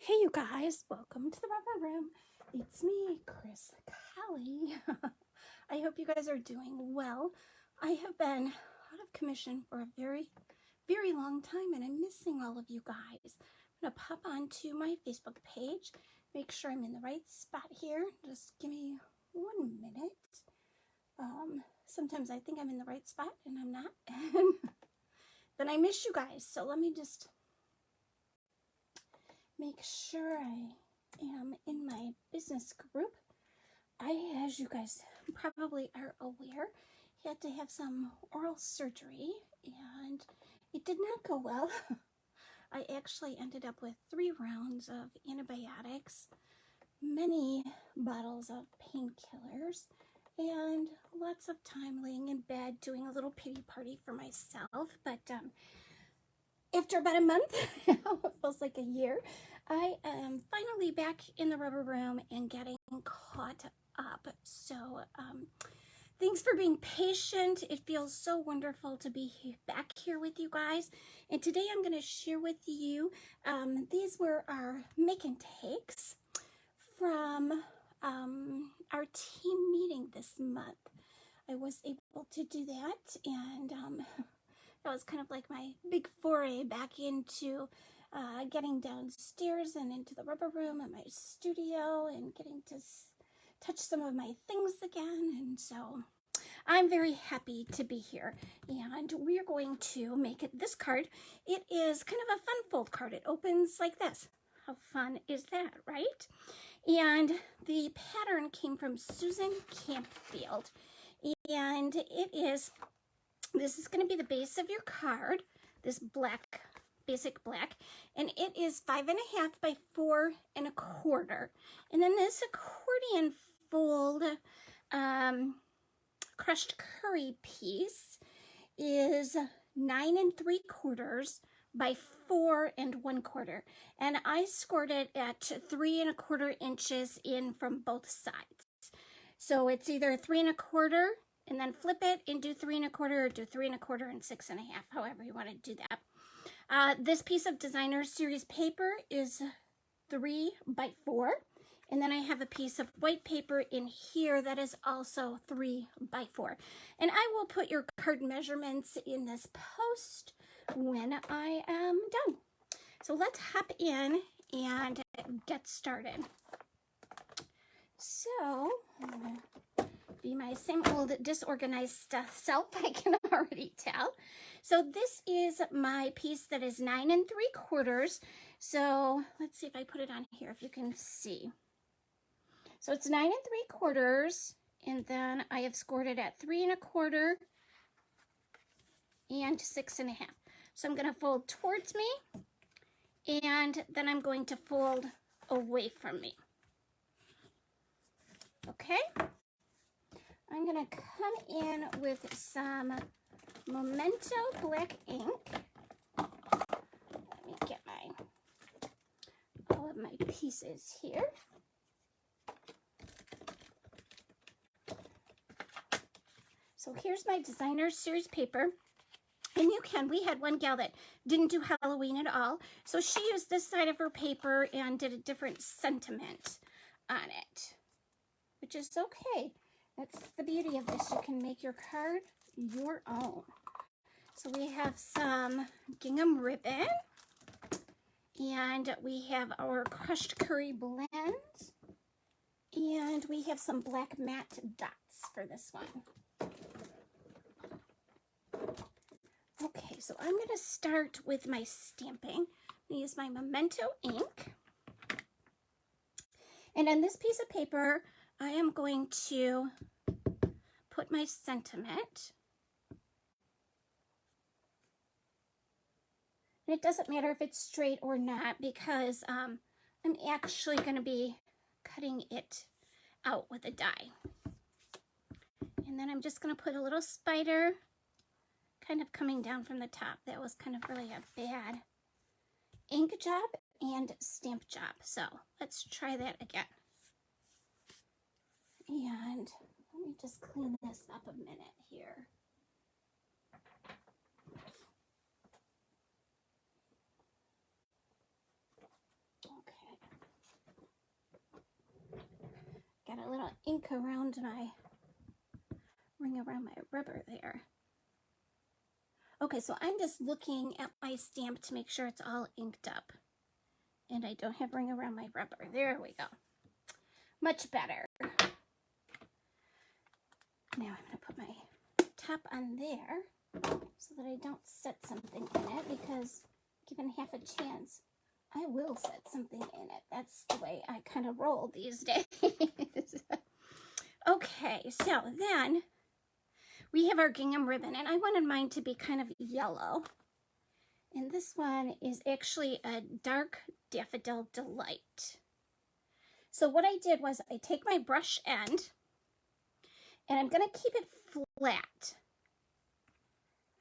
Hey you guys, welcome to the rubber room. It's me, Chris Callie. I hope you guys are doing well. I have been out of commission for a very long time and I'm missing all of you guys. I'm gonna pop onto my Facebook page, make sure I'm in the right spot here. Just give me 1 minute. Sometimes I think I'm in the right spot and I'm not. And then I miss you guys. So let me just make sure I am in my business group. As you guys probably are aware, had to have some oral surgery and it did not go well. I actually ended up with 3 rounds of antibiotics, many bottles of painkillers, and lots of time laying in bed doing a little pity party for myself. But after about a month, it feels like a year, I am finally back in the rubber room and getting caught up. So thanks for being patient. It feels so wonderful to be back here with you guys. And today I'm going to share with you, these were our make and takes from our team meeting this month. I was able to do that, and that was kind of like my big foray back into getting downstairs and into the rubber room at my studio and getting to touch some of my things again. And so I'm very happy to be here. And we're going to make this card. It is kind of a fun fold card. It opens like this. How fun is that, right? And the pattern came from Susan Campfield. And this is going to be the base of your card, this black, basic black, and it is 5.5 by 4 1/4. And then this accordion fold crushed curry piece is 9 3/4 by 4 1/4. And I scored it at 3 1/4 inches in from both sides. So it's either 3 1/4 and then flip it and do 3 1/4, or do 3 1/4 and 6.5, however you want to do that. This piece of designer series paper is 3 by 4, and then I have a piece of white paper in here that is also 3 by 4. And I will put your card measurements in this post when I am done. So let's hop in and get started. So I'm gonna be my same old disorganized self, I can already tell. So this is my piece that is 9 3/4. So let's see if I put it on here, if you can see. So it's 9 3/4, and then I have scored it at 3 1/4 and 6.5. So I'm going to fold towards me, and then I'm going to fold away from me. Okay? I'm going to come in with some Memento black ink. Let me get all of my pieces here. So here's my designer series paper. And we had one gal that didn't do Halloween at all. So she used this side of her paper and did a different sentiment on it, which is okay. That's the beauty of this. You can make your card your own. So we have some gingham ribbon, and we have our crushed curry blend, and we have some black matte dots for this one. Okay, so I'm going to start with my stamping. I use my Memento ink, and on this piece of paper I am going to put my sentiment. And it doesn't matter if it's straight or not, because I'm actually going to be cutting it out with a die. And then I'm just going to put a little spider kind of coming down from the top. That was kind of really a bad ink job and stamp job. So let's try that again. And let me just clean this up a minute here. Okay. got a little ink around my ring around my rubber there. Okay, so I'm just looking at my stamp to make sure it's all inked up. And I don't have ring around my rubber. There we go. Much better. Now I'm going to put my top on there so that I don't set something in it, because given half a chance, I will set something in it. That's the way I kind of roll these days. Okay, so then we have our gingham ribbon, and I wanted mine to be kind of yellow. And this one is actually a dark Daffodil Delight. So what I did was I take my brush end, and I'm going to keep it flat.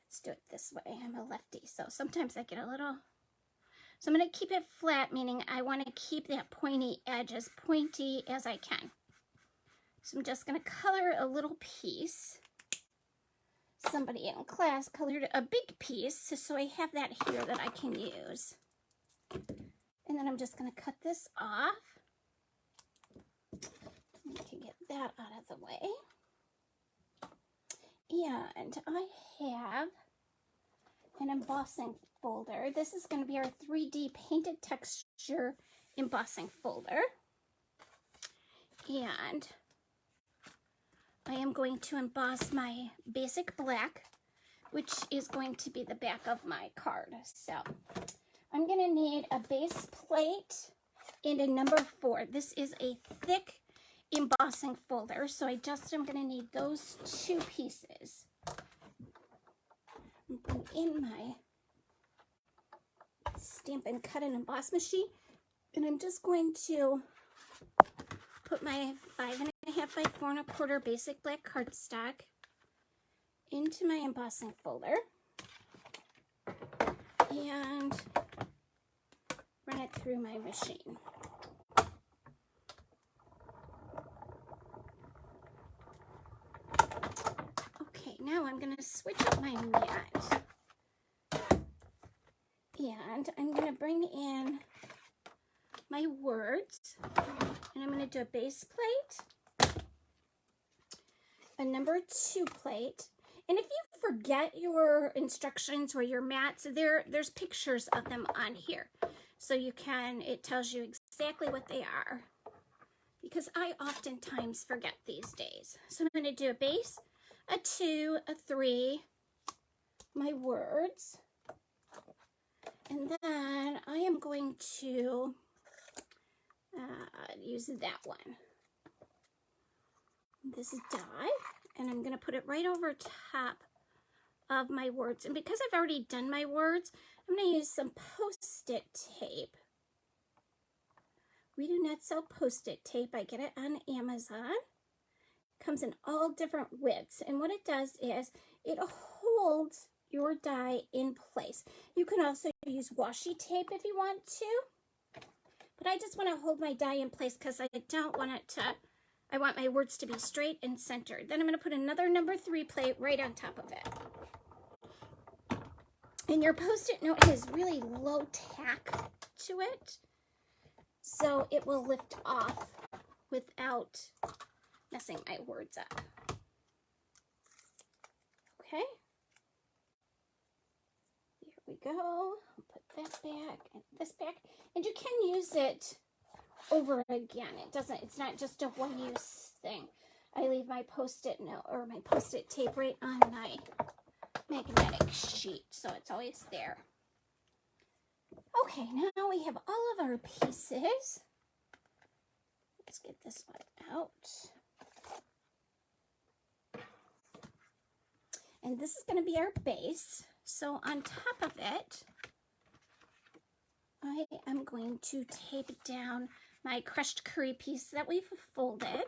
Let's do it this way. I'm a lefty, so sometimes I get a little... So I'm going to keep it flat, meaning I want to keep that pointy edge as pointy as I can. So I'm just going to color a little piece. Somebody in class colored a big piece, so I have that here that I can use. And then I'm just going to cut this off. I can get that out of the way. And I have an embossing folder. This is going to be our 3D painted texture embossing folder. And I am going to emboss my basic black, which is going to be the back of my card. So I'm going to need a base plate and a number 4. This is a thick embossing folder, so I just am going to need those 2 pieces. I'm putting in my Stampin' Cut and Emboss machine, and I'm just going to put my 5.5 by 4 1/4 basic black cardstock into my embossing folder and run it through my machine. Okay, now I'm going to switch up my mat, and I'm going to bring in my words, and I'm going to do a base plate, a number 2 plate, and if you forget your instructions or your mats, there's pictures of them on here, so you can, it tells you exactly what they are, because I oftentimes forget these days. So I'm going to do a base, a 2, a 3, my words, and then I am going to use that one. This is die, and I'm going to put it right over top of my words. And because I've already done my words, I'm going to use some Post-it tape. We do not sell Post-it tape. I get it on Amazon. It comes in all different widths, and what it does is it holds your die in place. You can also use washi tape if you want to, but I just want to hold my die in place because I don't want it to, I want my words to be straight and centered. Then I'm going to put another number 3 plate right on top of it. And your Post-it note has really low tack to it, so it will lift off without messing my words up. Okay. Here we go. I'll put that back and this back. And you can use it over again. It's not just a one-use thing. I leave my Post-it note or my Post-it tape right on my magnetic sheet, so it's always there. Okay, now we have all of our pieces. Let's get this one out. And this is going to be our base. So on top of it, I am going to tape down my crushed curry piece that we've folded.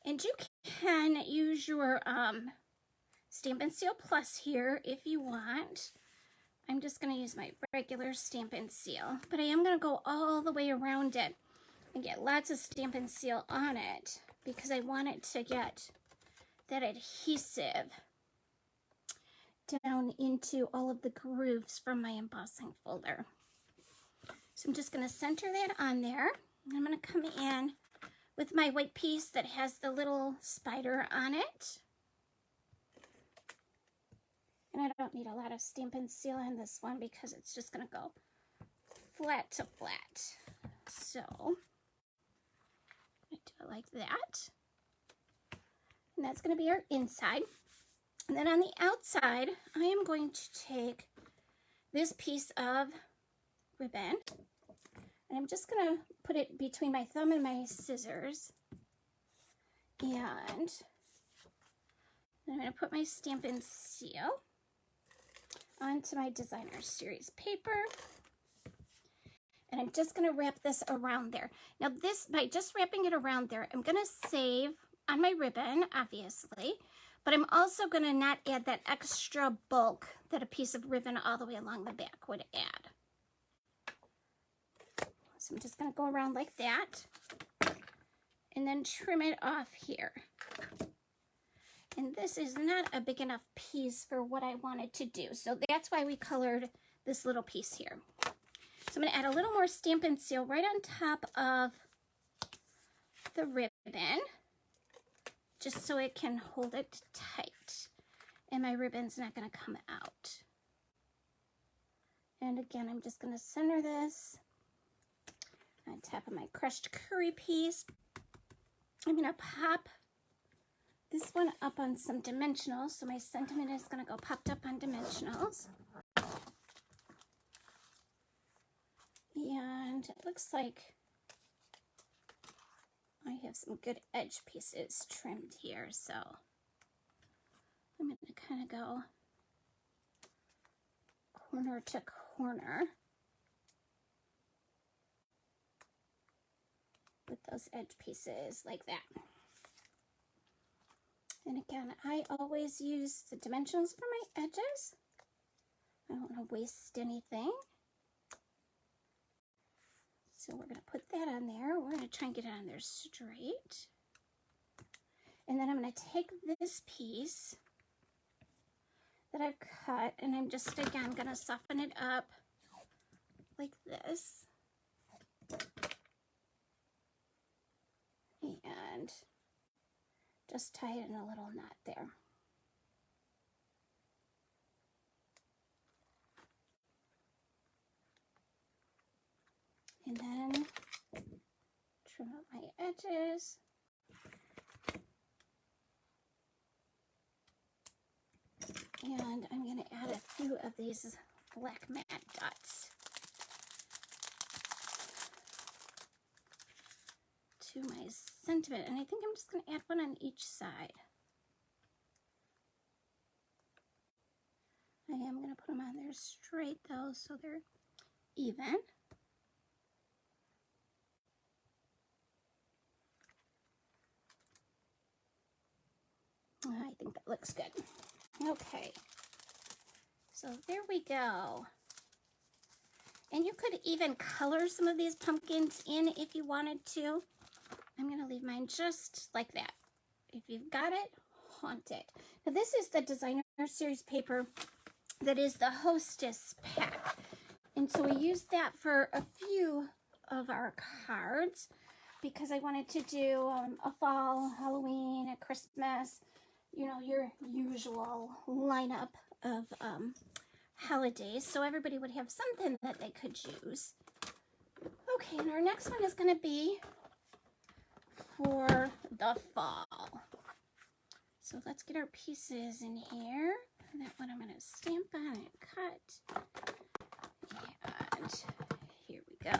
And you can use your Stampin' Seal Plus here if you want. I'm just going to use my regular Stampin' Seal, but I am going to go all the way around it and get lots of Stampin' Seal on it because I want it to get that adhesive down into all of the grooves from my embossing folder. So I'm just going to center that on there. I'm going to come in with my white piece that has the little spider on it. And I don't need a lot of Stampin' Seal on this one because it's just going to go flat to flat. So I do it like that. And that's going to be our inside. And then on the outside, I am going to take this piece of ribbon. And I'm just going to put it between my thumb and my scissors. And I'm going to put my Stampin' Seal onto my Designer Series paper. And I'm just going to wrap this around there. Now this, by just wrapping it around there, I'm going to save on my ribbon, obviously, but I'm also going to not add that extra bulk that a piece of ribbon all the way along the back would add. So I'm just going to go around like that and then trim it off here. And this is not a big enough piece for what I wanted to do. So that's why we colored this little piece here. So I'm going to add a little more Stampin' Seal right on top of the ribbon, just so it can hold it tight. And my ribbon's not going to come out. And again, I'm just going to center this on top of my crushed curry piece. I'm going to pop this one up on some dimensionals, so my sentiment is going to go popped up on dimensionals. And it looks like I have some good edge pieces trimmed here, so I'm going to kind of go corner to corner with those edge pieces like that. And again, I always use the dimensionals for my edges. I don't want to waste anything. So we're going to put that on there. We're going to try and get it on there straight. And then I'm going to take this piece that I've cut, and I'm just, again, going to soften it up like this. And just tie it in a little knot there. And then trim up my edges. And I'm going to add a few of these black matte dots to my sentiment. And I think I'm just going to add one on each side. I am going to put them on there straight though, so they're even. I think that looks good. Okay, so there we go. And you could even color some of these pumpkins in if you wanted to. I'm going to leave mine just like that. If you've got it, haunt it. Now this is the Designer Series paper that is the Hostess pack. And so we used that for a few of our cards because I wanted to do a fall, Halloween, a Christmas, you know, your usual lineup of holidays, so everybody would have something that they could use. Okay, and our next one is going to be for the fall. So let's get our pieces in here. That one I'm going to stamp on and cut. And here we go.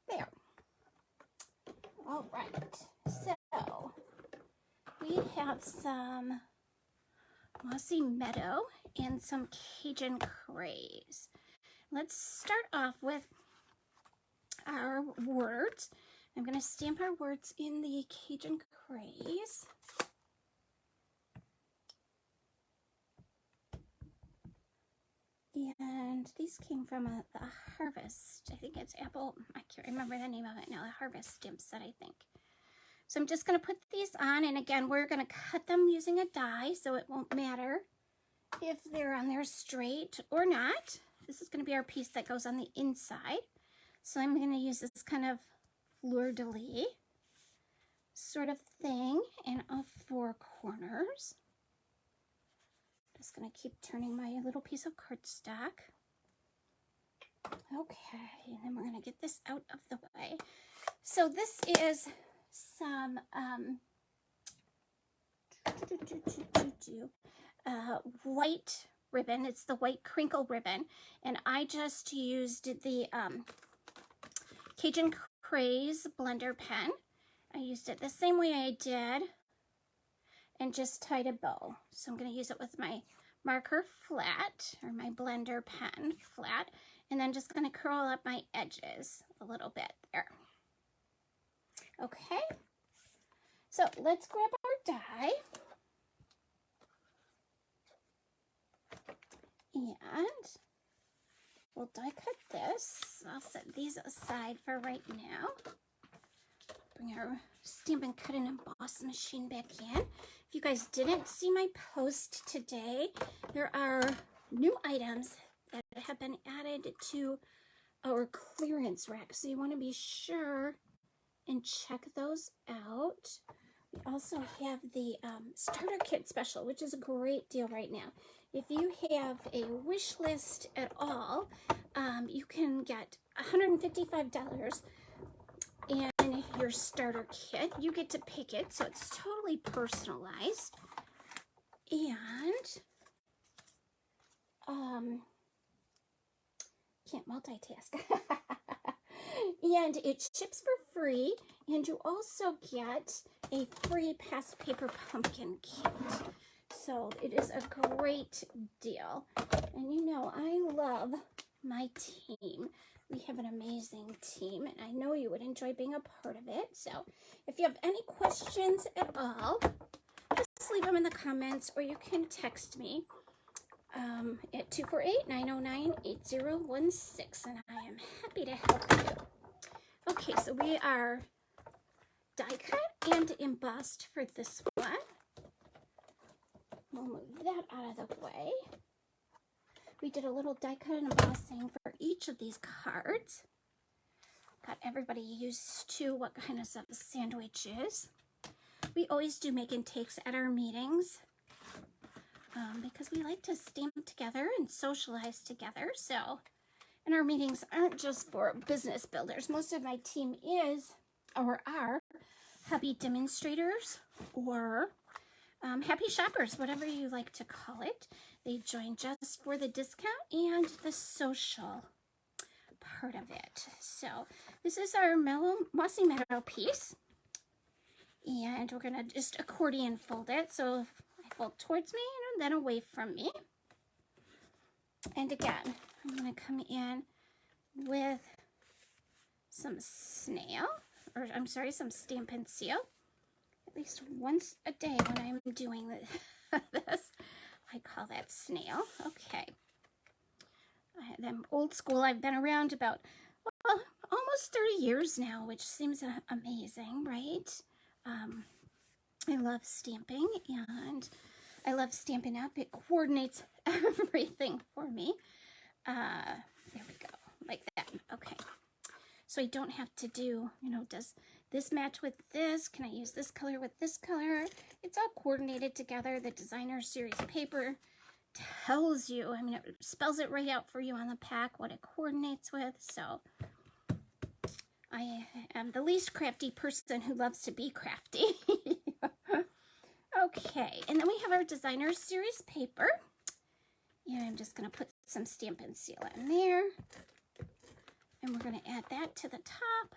There. All right, so we have some Mossy Meadow and some Cajun Craze. Let's start off with our words. I'm going to stamp our words in the Cajun Craze. And these came from the Harvest. I think it's Apple. I can't remember the name of it now. The Harvest stamp set, I think. So I'm just going to put these on. And again, we're going to cut them using a die. So it won't matter if they're on there straight or not. this is going to be our piece that goes on the inside. So I'm going to use this kind of fleur-de-lis sort of thing in all four corners. Just going to keep turning my little piece of cardstock. Okay, and then we're going to get this out of the way. So this is some white ribbon. It's the white crinkle ribbon, and I just used the Cajun Craze blender pen. I used it the same way I did and just tied a bow. So I'm going to use it with my marker flat, or my blender pen flat, and then just going to curl up my edges a little bit there. Okay, so let's grab our die. And we'll die cut this. I'll set these aside for right now. Bring our Stampin' Cut and Emboss machine back in. If you guys didn't see my post today, there are new items that have been added to our clearance rack. So you want to be sure and check those out. We also have the starter kit special, which is a great deal right now. If you have a wish list at all, you can get $155 and your starter kit. You get to pick it, so it's totally personalized. And can't multitask. And it ships for free, and you also get a free past paper pumpkin kit. So it is a great deal. And you know, I love my team. We have an amazing team, and I know you would enjoy being a part of it. So if you have any questions at all, just leave them in the comments, or you can text me at 248-909-8016, and I am happy to help you. Okay, so we are die cut and embossed for this one. We'll move that out of the way. We did a little die cut and embossing for each of these cards. Got everybody used to what kind of sandwich is. We always do make and takes at our meetings because we like to stamp together and socialize together. So, and our meetings aren't just for business builders. Most of my team is or are hobby demonstrators or happy shoppers, whatever you like to call it. They join just for the discount and the social part of it. So this is our Mossy Meadow piece, and we're gonna just accordion fold it. So I fold towards me and then away from me. And again, I'm gonna come in with some snail, or I'm sorry, some Stampin' Seal. At least once a day when I'm doing this, I call that snail. Okay. I'm old school. I've been around about almost 30 years now, which seems amazing, right? I love stamping, and I love Stampin' Up. It coordinates everything for me. There we go, like that. Okay. So I don't have to do, you know, does this match with this? Can I use this color with this color? It's all coordinated together. The designer series paper tells you, I mean, it spells it right out for you on the pack what it coordinates with. So I am the least crafty person who loves to be crafty. Okay, and then we have our designer series paper. And I'm just going to put some Stampin' Seal in there. And we're going to add that to the top.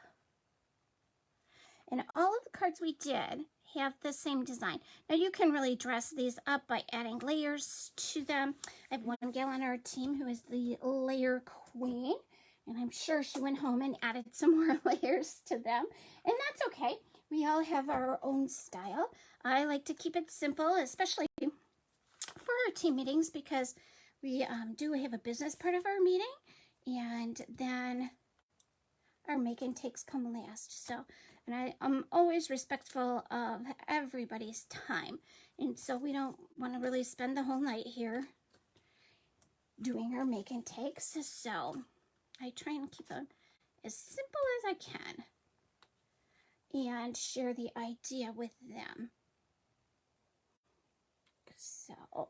And all of the cards we did have the same design. Now you can really dress these up by adding layers to them. I have one gal on our team who is the layer queen, and I'm sure she went home and added some more layers to them. And that's okay. We all have our own style. I like to keep it simple, especially for our team meetings, because we do have a business part of our meeting, and then our make and takes come last. So, and I'm always respectful of everybody's time, and so we don't want to really spend the whole night here doing our make and takes. So I try and keep them as simple as I can and share the idea with them. So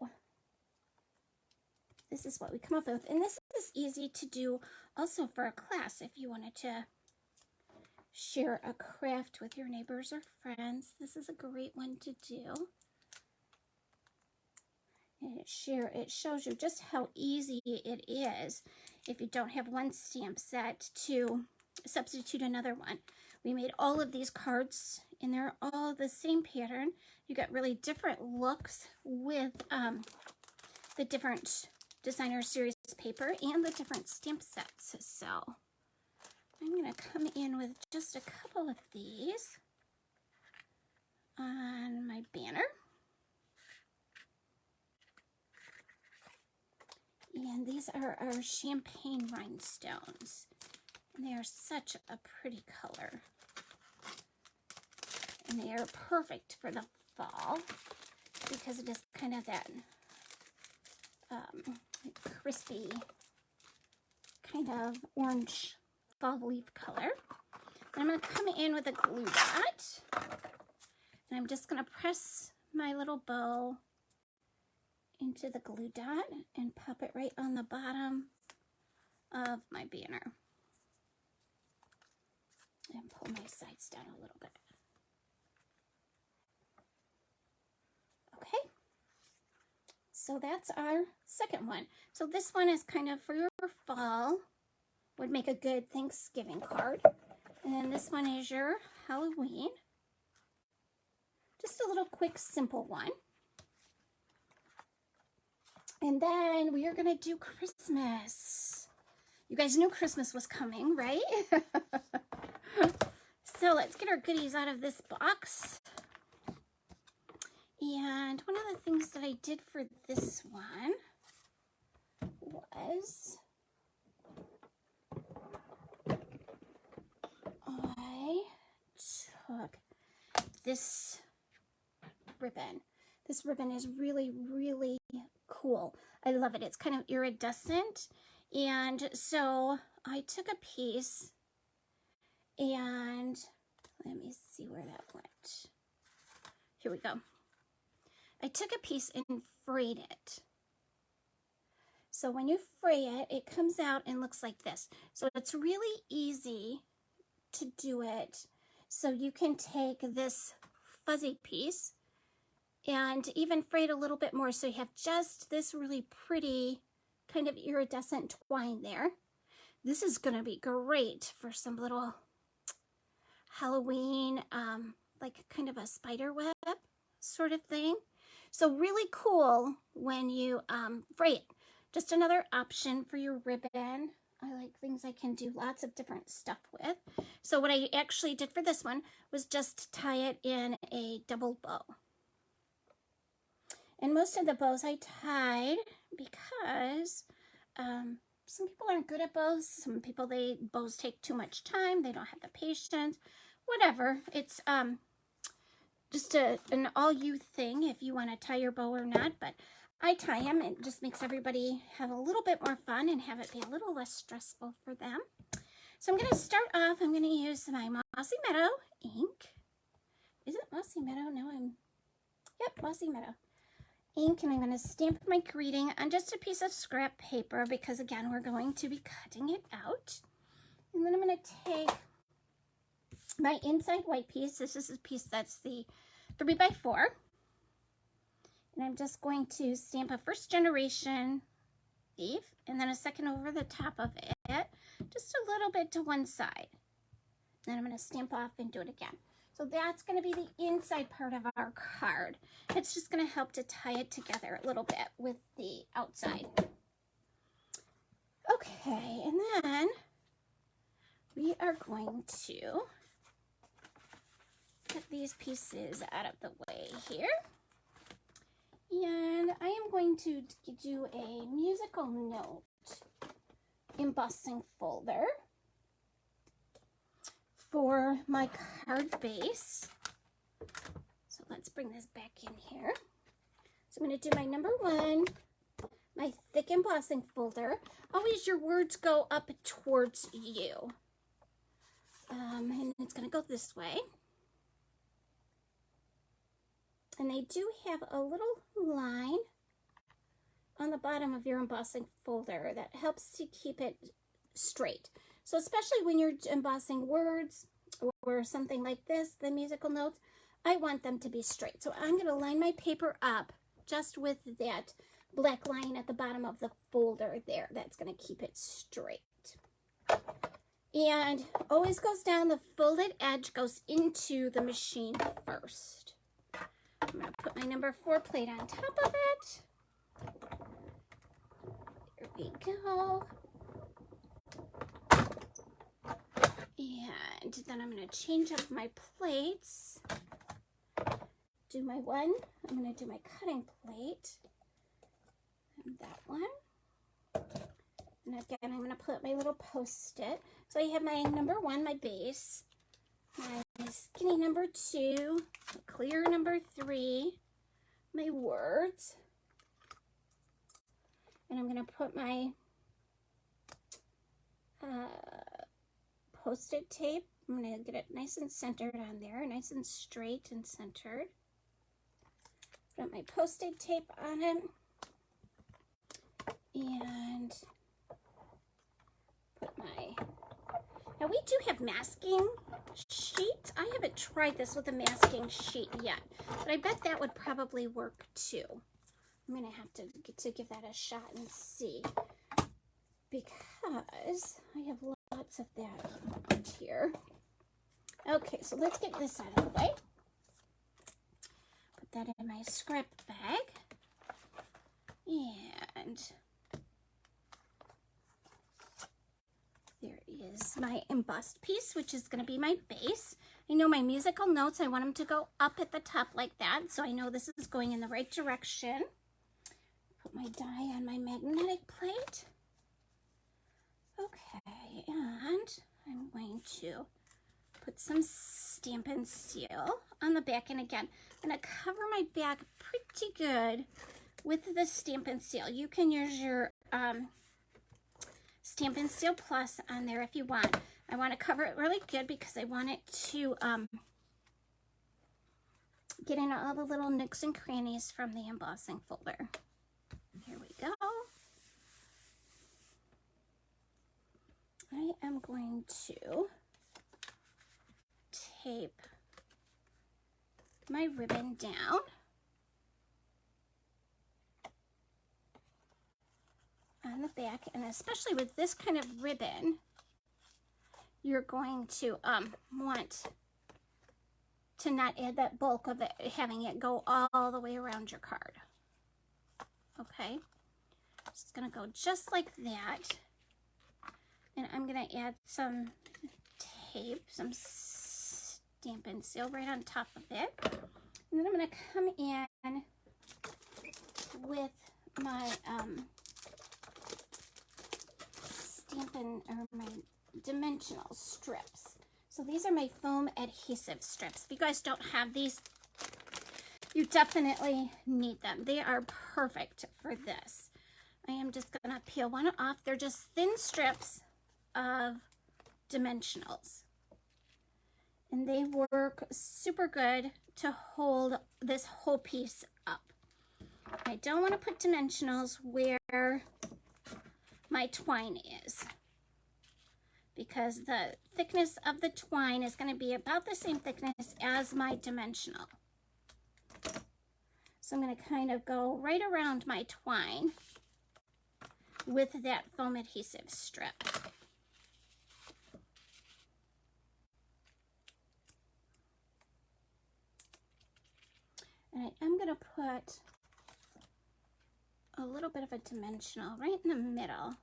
this is what we come up with. And this is easy to do also for a class if you wanted to share a craft with your neighbors or friends. This is a great one to do. And it shows you just how easy it is if you don't have one stamp set to substitute another one. We made all of these cards and they're all the same pattern. You got really different looks with the different designer series paper and the different stamp sets. So I'm going to come in with just a couple of these on my banner. And these are our champagne rhinestones. And they are such a pretty color. And they are perfect for the fall because it is kind of that crispy kind of orange fall leaf color. And I'm going to come in with a glue dot. And I'm just going to press my little bow into the glue dot and pop it right on the bottom of my banner. And pull my sides down a little bit. Okay, so that's our second one. So this one is kind of for your fall, would make a good Thanksgiving card. And then this one is your Halloween. Just a little quick, simple one. And then we are going to do Christmas. You guys knew Christmas was coming, right? So let's get our goodies out of this box. And one of the things that I did for this one was I took this ribbon. This ribbon is really, really cool. I love it. It's kind of iridescent. And so I took a piece and let me see where that went. Here we go. I took a piece and frayed it. So when you fray it, it comes out and looks like this. So it's really easy to do it. So you can take this fuzzy piece and even fray it a little bit more so you have just this really pretty kind of iridescent twine there. This is going to be great for some little Halloween, like kind of a spider web sort of thing. So really cool when you fray it. Just another option for your ribbon. I like things I can do lots of different stuff with. So what I actually did for this one was just tie it in a double bow. And most of the bows I tied because some people aren't good at bows. Some people, bows take too much time. They don't have the patience. Whatever. It's just an all-you thing if you want to tie your bow or not. But I tie them. It just makes everybody have a little bit more fun and have it be a little less stressful for them. So I'm going to start off. I'm going to use my Mossy Meadow ink. Is it Mossy Meadow? No, yep, Mossy Meadow ink. And I'm going to stamp my greeting on just a piece of scrap paper because, again, we're going to be cutting it out. And then I'm going to take my inside white piece. This is a piece that's the 3x4. And I'm just going to stamp a first generation leaf and then a second over the top of it, just a little bit to one side. Then I'm going to stamp off and do it again. So that's going to be the inside part of our card. It's just going to help to tie it together a little bit with the outside. Okay, and then we are going to get these pieces out of the way here. And I am going to do a musical note embossing folder for my card base. So let's bring this back in here. So I'm going to do my number 1, my thick big embossing folder, always your words go up towards you. And it's going to go this way. And they do have a little line on the bottom of your embossing folder that helps to keep it straight. So especially when you're embossing words or something like this, the musical notes, I want them to be straight. So I'm going to line my paper up just with that black line at the bottom of the folder there. That's going to keep it straight. And always goes down, the folded edge goes into the machine first. I'm going to put my number 4 plate on top of it. There we go. And then I'm going to change up my plates. Do my one. I'm going to do my cutting plate. And that one. And again, I'm going to put my little post-it. So I have my number 1, my base, my skinny number 2, clear number 3, my words. And I'm going to put my post-it tape. I'm going to get it nice and centered on there, nice and straight and centered. Put my post-it tape on it. And put my... Now we do have masking sheet. I haven't tried this with a masking sheet yet, but I bet that would probably work too. I'm going to have to give that a shot and see, because I have lots of that here. Okay, so let's get this out of the way. Put that in my scrap bag. And there is my embossed piece, which is going to be my base. I know my musical notes, I want them to go up at the top like that, so I know this is going in the right direction. Put my die on my magnetic plate. Okay, and I'm going to put some Stampin' Seal on the back. And again, I'm going to cover my bag pretty good with the Stampin' Seal. You can use your Stampin' Seal Plus on there if you want. I want to cover it really good because I want it to get in all the little nooks and crannies from the embossing folder. Here we go. I am going to tape my ribbon down. On the back, and especially with this kind of ribbon, you're going to want to not add that bulk of it, having it go all the way around your card. Okay, it's going to go just like that, and I'm going to add some tape, some Stampin' Seal right on top of it, and then I'm going to come in with my my dimensional strips. So these are my foam adhesive strips. If you guys don't have these, you definitely need them. They are perfect for this. I am just going to peel one off. They're just thin strips of dimensionals. And they work super good to hold this whole piece up. I don't want to put dimensionals where my twine is, because the thickness of the twine is going to be about the same thickness as my dimensional. So I'm going to kind of go right around my twine with that foam adhesive strip. And I am going to put a little bit of a dimensional right in the middle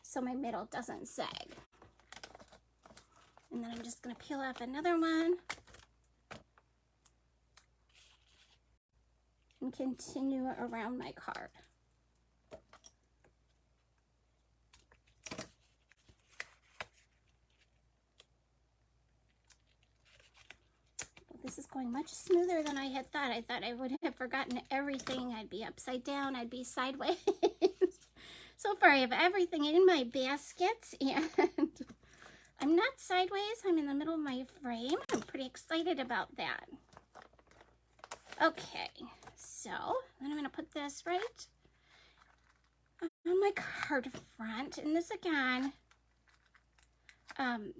so my middle doesn't sag. And then I'm just going to peel off another one and continue around my card. This is going much smoother than I had thought. I thought I would have forgotten everything. I'd be upside down. I'd be sideways. So far I have everything in my baskets, and I'm not sideways, I'm in the middle of my frame. I'm pretty excited about that. Okay, so then I'm going to put this right on my card front, and this again,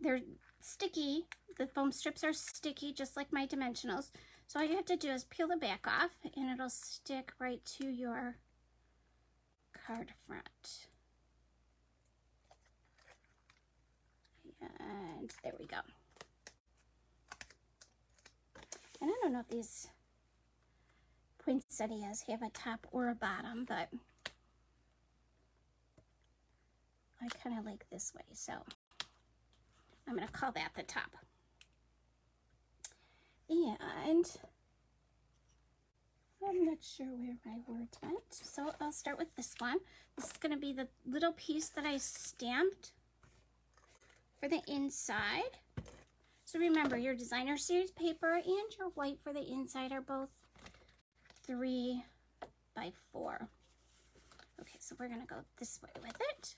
they're sticky. The foam strips are sticky, just like my dimensionals. So all you have to do is peel the back off, and it'll stick right to your card front. And there we go. And I don't know if these poinsettias have a top or a bottom, but I kind of like this way, so I'm going to call that the top. And I'm not sure where my words went, so I'll start with this one. This is going to be the little piece that I stamped for the inside. So remember, your designer series paper and your white for the inside are both 3 by 4. Okay, so we're going to go this way with it.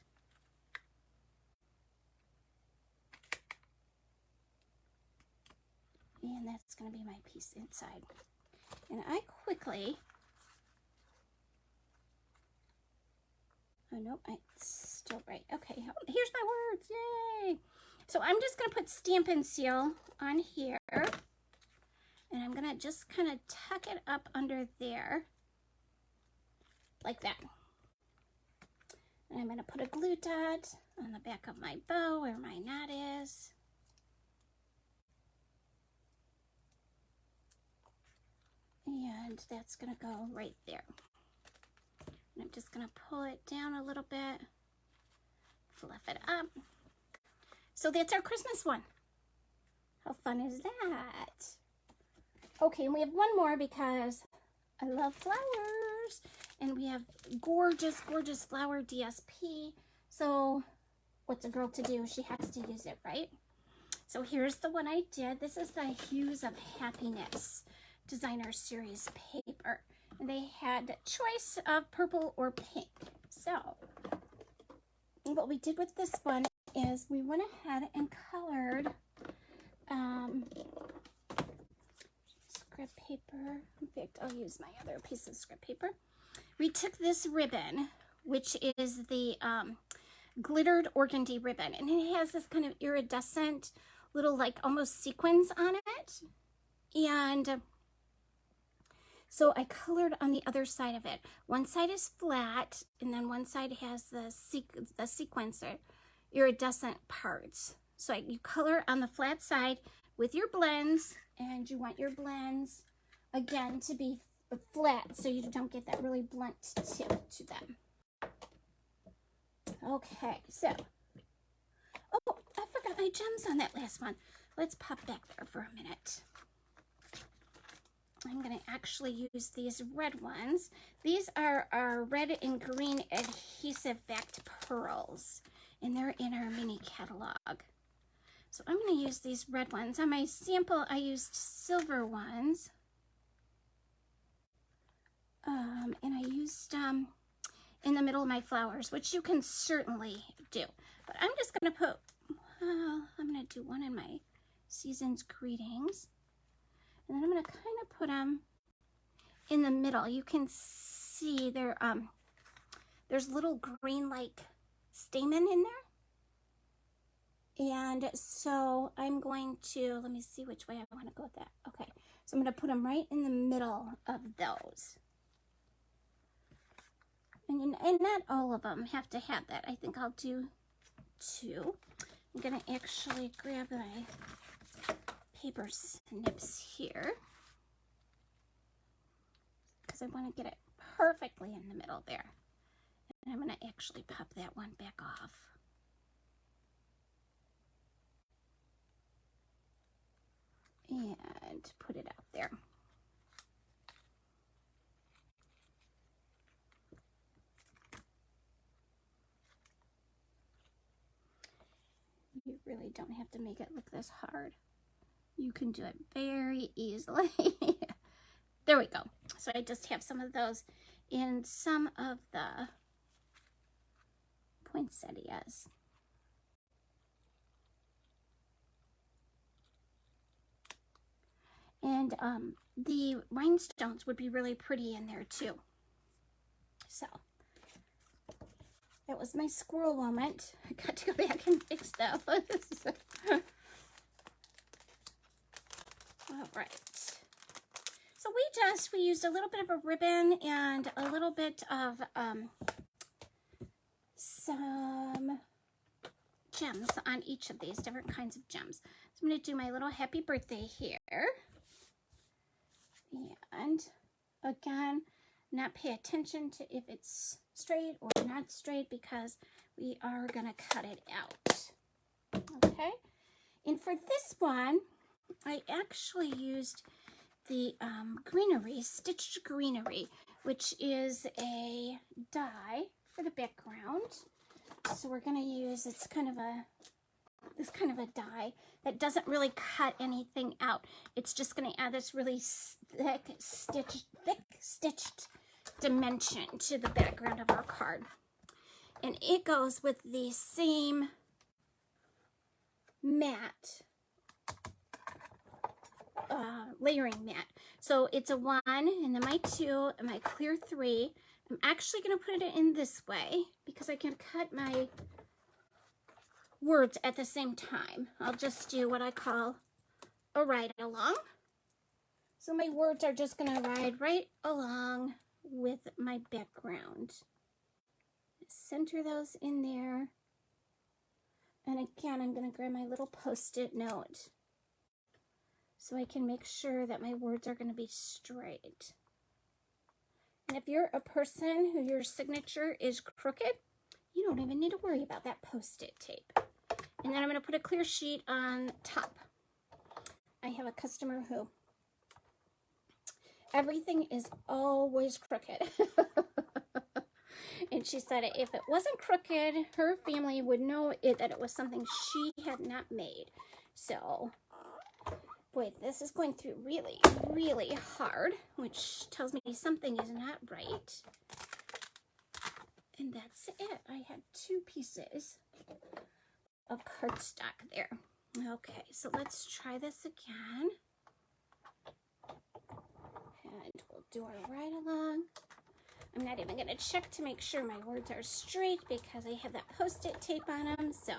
And that's going to be my piece inside. And I quickly, oh nope, it's still right. Okay, here's my words, yay! So I'm just going to put Stampin' Seal on here. And I'm going to just kind of tuck it up under there, like that. And I'm going to put a glue dot on the back of my bow where my knot is. And that's going to go right there. And I'm just going to pull it down a little bit, fluff it up. So that's our Christmas one. How fun is that? Okay, and we have one more because I love flowers. And we have gorgeous, gorgeous flower DSP. So what's a girl to do? She has to use it, right? So here's the one I did. This is the Hues of Happiness designer series paper, and they had choice of purple or pink. So what we did with this one is we went ahead and colored script paper. In fact, I'll use my other piece of script paper. We took this ribbon, which is the glittered organdy ribbon, and it has this kind of iridescent little like almost sequins on it. And so I colored on the other side of it. One side is flat, and then one side has the sequencer, iridescent parts. So you color on the flat side with your blends, and you want your blends, again, to be flat so you don't get that really blunt tip to them. Okay, so, oh, I forgot my gems on that last one. Let's pop back there for a minute. I'm going to actually use these red ones. These are our red and green adhesive backed pearls, and they're in our mini catalog. So I'm going to use these red ones. On my sample, I used silver ones. And I used in the middle of my flowers, which you can certainly do. But I'm just going to put, I'm going to do one in my Season's Greetings. And then I'm going to kind of put them in the middle. You can see there, there's little green like stamen in there. And so I'm going to, let me see which way I want to go with that. Okay, so I'm going to put them right in the middle of those. And not all of them have to have that. I think I'll do 2. I'm going to actually grab my paper snips here because I want to get it perfectly in the middle there. And I'm going to actually pop that one back off. And put it out there. You really don't have to make it look this hard. You can do it very easily. There we go. So I just have some of those in some of the poinsettias. And the rhinestones would be really pretty in there too. So that was my squirrel moment. I got to go back and fix those. All right. So we used a little bit of a ribbon and a little bit of some gems on each of these different kinds of gems. So I'm going to do my little happy birthday here. And again, not pay attention to if it's straight or not straight because we are going to cut it out. Okay. And for this one, I actually used the greenery, stitched greenery, which is a die for the background. So we're going to use, it's kind of a, this kind of a die that doesn't really cut anything out. It's just going to add this really thick stitched dimension to the background of our card. And it goes with the same mat, layering mat. So it's a 1 and then my 2 and my clear 3. I'm actually going to put it in this way because I can cut my words at the same time. I'll just do what I call a ride along. So my words are just going to ride right along with my background. Center those in there. And again, I'm going to grab my little post-it note so I can make sure that my words are going to be straight. And if you're a person who your signature is crooked, you don't even need to worry about that post-it tape. And then I'm going to put a clear sheet on top. I have a customer who everything is always crooked. And she said if it wasn't crooked, her family would know that it was something she had not made. So, boy, this is going through really, really hard, which tells me something is not right. And that's it. I had 2 pieces of cardstock there. Okay, so let's try this again. And we'll do our ride along. I'm not even going to check to make sure my words are straight because I have that post-it tape on them. So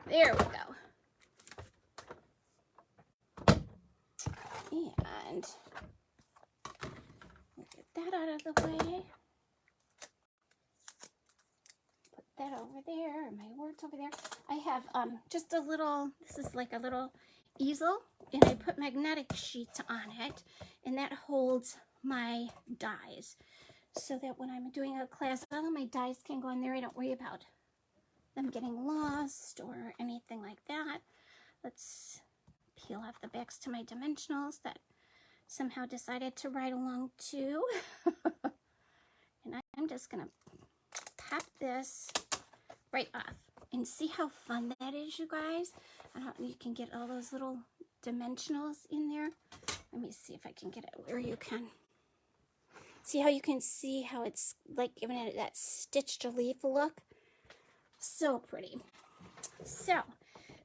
there we go. And we'll get that out of the way. Put that over there, and my words over there. I have just a little, this is like a little easel, and I put magnetic sheets on it, and that holds my dies so that when I'm doing a class, all of my dies can go in there. I don't worry about them getting lost or anything like that. Let's peel off the backs to my dimensionals that somehow decided to ride along too. And I'm just gonna pop this right off and see how fun that is, you guys. I don't know, you can get all those little dimensionals in there. Let me see if I can get it where you can see how you can see how it's like giving it that stitched leaf look. So pretty. So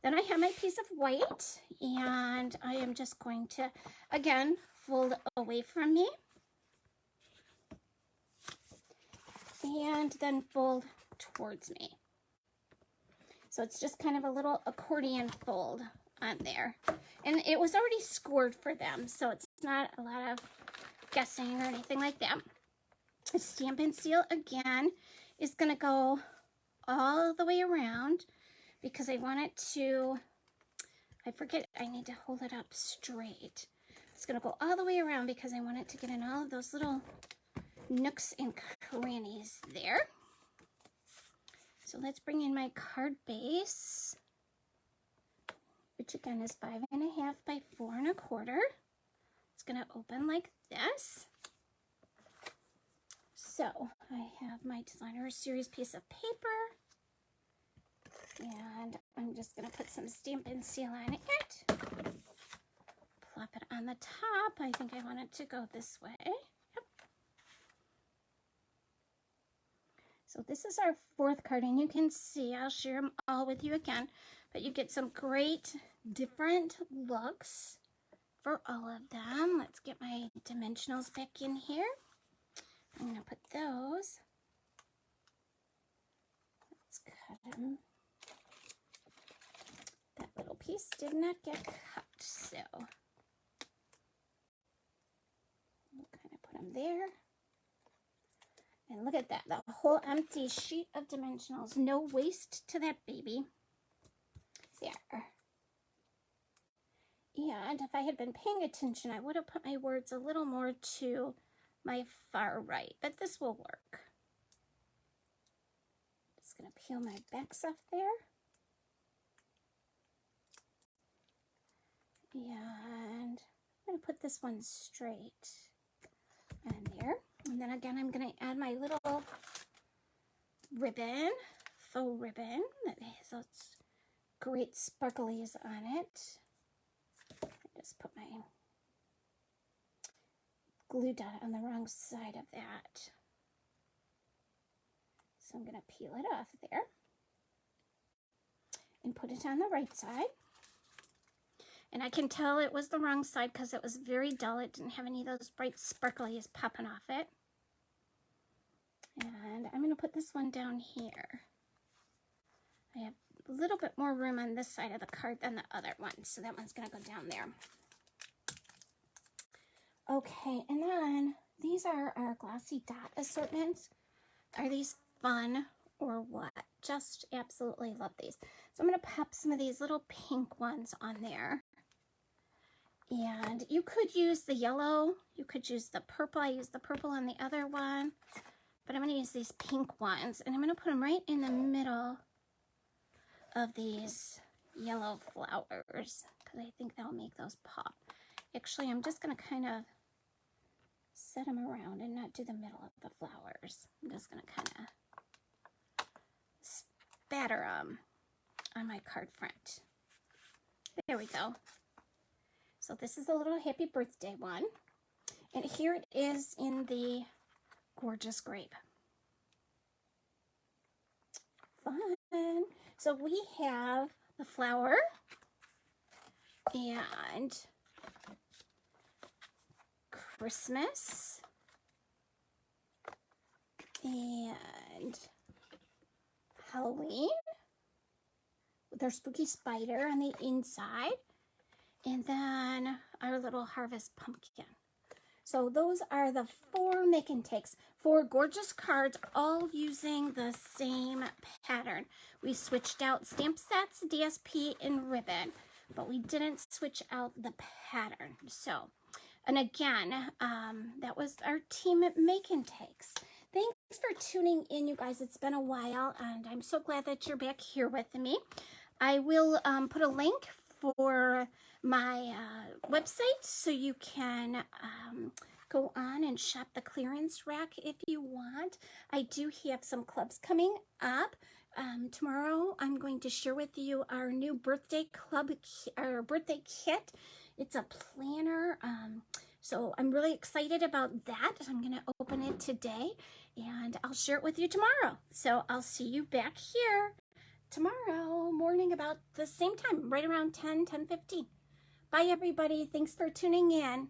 then I have my piece of white, and I am just going to, again, fold away from me. And then fold towards me. So it's just kind of a little accordion fold on there. And it was already scored for them, so it's not a lot of guessing or anything like that. The Stampin' Seal, again, is going to go all the way around because I want it to, I forget, I need to hold it up straight. It's going to go all the way around because I want it to get in all of those little nooks and crannies there. So let's bring in my card base, which again is 5.5 by 4 1/4. It's going to open like this. So I have my Designer Series piece of paper, and I'm just going to put some Stampin' Seal on it. Plop it on the top. I think I want it to go this way. Yep. So this is our fourth card, and you can see, I'll share them all with you again, but you get some great different looks for all of them. Let's get my dimensionals back in here. I'm going to put those. Let's cut them. That little piece did not get cut, so we'll kind of put them there. And look at that, the whole empty sheet of dimensionals. No waste to that baby. There. And if I had been paying attention, I would have put my words a little more to my far right, but this will work. Just going to peel my backs off there. And I'm going to put this one straight on there. And then again, I'm going to add my little ribbon, faux ribbon that has those great sparklies on it. I just put my glue dot on the wrong side of that. So I'm going to peel it off there and put it on the right side. And I can tell it was the wrong side because it was very dull. It didn't have any of those bright sparklies popping off it. And I'm going to put this one down here. I have a little bit more room on this side of the card than the other one, so that one's going to go down there. Okay, and then these are our glossy dot assortments. Are these fun or what? Just absolutely love these. So I'm going to pop some of these little pink ones on there. And you could use the yellow, you could use the purple. I used the purple on the other one, but I'm going to use these pink ones, and I'm going to put them right in the middle of these yellow flowers because I think that'll make those pop. Actually, I'm just going to kind of set them around and not do the middle of the flowers. I'm just going to kind of spatter them on my card front. There we go. So this is a little happy birthday one. And here it is in the gorgeous grape. Fun. So we have the flower and Christmas and Halloween with our spooky spider on the inside. And then our little harvest pumpkin. So those are the 4 make and takes, 4 gorgeous cards, all using the same pattern. We switched out stamp sets, DSP, and ribbon, but we didn't switch out the pattern. So, and again, that was our team make and takes. Thanks for tuning in, you guys. It's been a while, and I'm so glad that you're back here with me. I will put a link for my website so you can go on and shop the clearance rack if you want. I do have some clubs coming up. Tomorrow I'm going to share with you our new birthday club, our birthday kit. It's a planner. So I'm really excited about that. I'm going to open it today and I'll share it with you tomorrow. So I'll see you back here tomorrow morning about the same time, right around 10:15. Bye, everybody. Thanks for tuning in.